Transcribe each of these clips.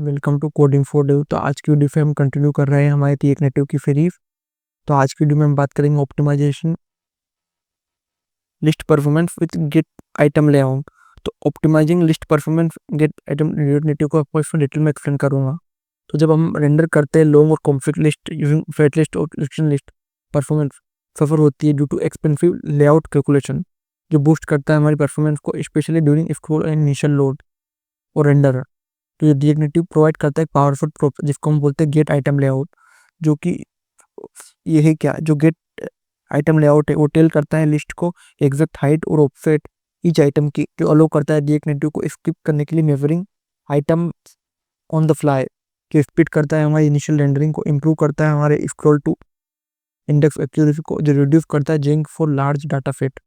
Welcome to coding for Dev. तो आज की वीडियो पे हम कंटिन्यू कर रहे हैं हमारे रिएक्ट नेटिव की सीरीज। तो आज की वीडियो में हम बात करेंगे optimization list performance with get item layout. तो optimizing list performance get item React Native को आपको इसमें डिटेल में एक्सप्लेन करूंगा। तो जब हम रेंडर करते हैं लॉन्ग और complex list using flat list और रिलेशन लिस्ट, परफॉर्मेंस सफर होती है due to expensive layout calculation, जो बूस्ट करता है हमारी परफॉर्मेंस को, specially during scroll and initial load और रेंडर। तो ये रिएक्ट नेटिव प्रोवाइड करता है पावरफुल प्रोप जिसको हम बोलते हैं गेट आइटम लेआउट, जो कि ये है क्या, जो गेट आइटम लेआउट है वो टेल करता है लिस्ट को एग्जैक्ट हाइट और ऑफसेट ईच आइटम की, जो अलो करता है रिएक्ट नेटिव को स्किप करने के लिए measuring item on the fly, कि स्पीड करता है हमारी इनिशियल रेंडरिंग को, इम्प्रूव करता है हमारे स्क्रॉल टू इंडेक्स एक्यूरेसी को, जो रिड्यूस करता है zinc for large data set.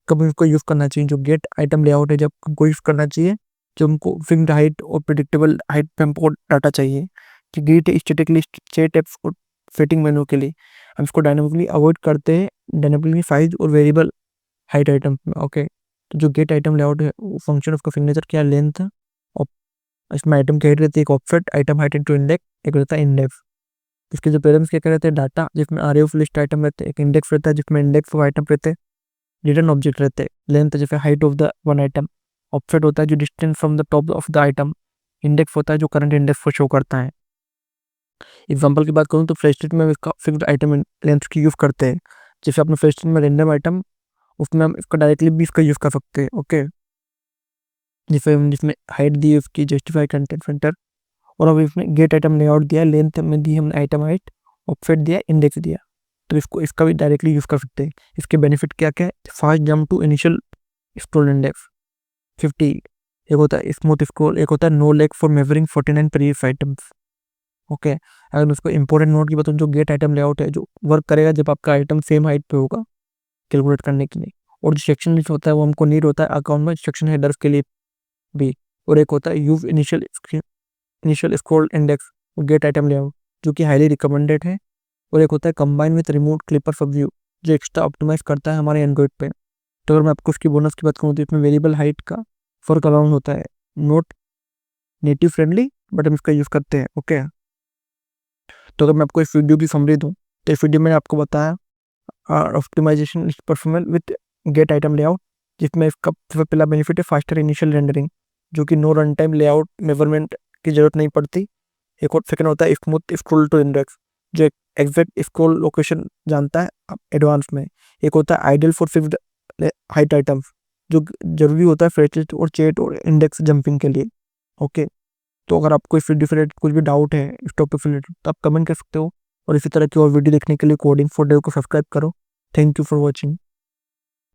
कब इसको यूज करना चाहिए, जो गेट आइटम लेआउट है जब हमको यूज करना चाहिए जब हमको फिक्स्ड हाइट और प्रेडिक्टेबल हाइट पे हमको डाटा चाहिए, कि गेट स्टैटिक लिस्ट चेट एप्स और फिटिंग मेनू के लिए हम इसको डायनामिकली अवॉइड करते हैं डायनामिकली साइज और वेरिएबल हाइट आइटम में। ओके, तो जो गेट आइटम लेआउट है वो फंक्शन उसका सिग्नेचर क्या, लेंथ, और इसमें आइटम की हाइट रहती है एक offset, item height into index, एक रहता है इंडेक्स। इसके जो पेरेंट्स क्या रहते हैं, डाटा जिसमें आर ऑफ लिस्ट आइटम रहते हैं, एक इंडेक्स रहता है जिसमें इंडेक्स ऑफ आइटम रहते हैं, रिटर्न ऑब्जेक्ट रहते हैं, लेंथ जैसे height of the one item, offset होता है जो distance from the top of the item, index होता है जो करंट इंडेक्स को शो करता है। एग्जांपल की बात करूँ तो फ्रेस्टेड में इसका फिक्स्ड आइटम लेंथ की यूज़ करते हैं। जैसे अपने फ्रेस्टेड में रैंडम आइटम, उसमें हम इसका डायरेक्टली भी इसका यूज़ कर सकते हैं। ओके, जैसे हम जिसमें हाइट दी है उसकी जस्टिफाई कंटेंट फिल्टर, और अब इसमें गेट आइटम लेआउट दिया, लेंथ में दी हमने आइटम हाइट, ऑफसेट दिया, इंडेक्स दिया, तो इसको इसका भी डायरेक्टली यूज़ कर सकते हैं। इसके बेनिफिट क्या क्या है, fast jump to initial scroll index 50, एक होता है स्मूथ स्क्रॉल, एक होता है no lag for measuring 49 previous items. Okay, अगर मैं उसको इंपॉर्टेंट नोट की बताऊँ, जो गेट आइटम लेआउट है जो वर्क करेगा जब आपका आइटम सेम हाइट पे होगा कैलकुलेट करने के लिए, और जो सेक्शन लिस्ट होता है वो हमको नीड होता है अकाउंट में सेक्शन हेडर्स के लिए भी, और एक होता है use initial scroll index gate item layout, जो कि हाईली रिकमेंडेड है, और एक होता है कंबाइन विथ रिमोट क्लिपर सब व्यू, जो एक्स्ट्रा ऑप्टिमाइज करता है हमारे एंड्रॉइड पे। तो अगर मैं आपको उसकी बोनस की बात करूँ तो इसमें वेरिएबल हाइट का फर्क अराउंड होता है, नोट नेटिव फ्रेंडली बट हम इसका यूज़ करते हैं। ओके, तो अगर मैं आपको इस वीडियो की समरी दूँ तो इस वीडियो में आपको बताया optimisation performance with get item layout, जिसमें इसका सबसे पहला बेनिफिट है फास्टर इनिशियल रेंडरिंग, जो कि no run time layout measurement की जरूरत नहीं पड़ती। एक और सेकंड होता है स्मूथ स्क्रॉल टू इंडेक्स, जो एग्जैक्ट स्क्रॉल लोकेशन जानता है एडवांस में। एक होता है ideal for fixed height items, जो जरूरी होता है फ्रेचेस और चेट और इंडेक्स जंपिंग के लिए। ओके, तो अगर आपको इस वीडियो से रिलेटेड कुछ भी डाउट है इस टॉपिक से रिलेटेड तो आप कमेंट कर सकते हो, और इसी तरह की और वीडियो देखने के लिए कोडिंग फॉर डेव को सब्सक्राइब करो। Thank you for watching.